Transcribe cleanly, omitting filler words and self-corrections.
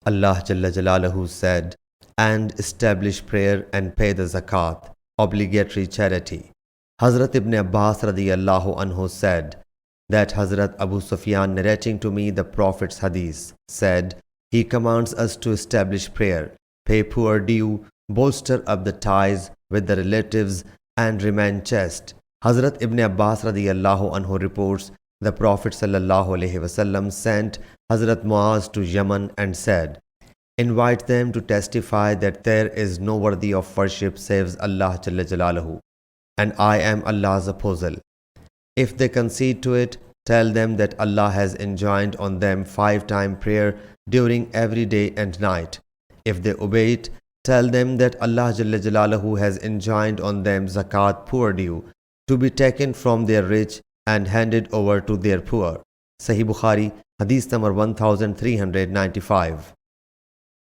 Allah Jalla Jalaluhu said, "And establish prayer and pay the zakat, obligatory charity." Hazrat Ibn Abbas radiyallahu anhu said that Hazrat Abu Sufyan, narrating to me the Prophet's Hadith, said, "He commands us to establish prayer, pay poor due, bolster up the ties with the relatives, and remain chaste." Hazrat Ibn Abbas radiyallahu anhu reports, the Prophet sallallahu alaihi wasallam sent Hazrat Moosa to Yemen and said, "Invite them to testify that there is no worthy of worship save Allah Jalla Jalaluhu, and I am Allah's apostle. If they concede to it, tell them that Allah has enjoined on them 5-time prayer during every day and night. If they obey it, tell them that Allah Jalla Jalaluhu has enjoined on them zakat, poor due, to be taken from their rich and handed over to their poor." Sahih Bukhari, Hadith number 1395.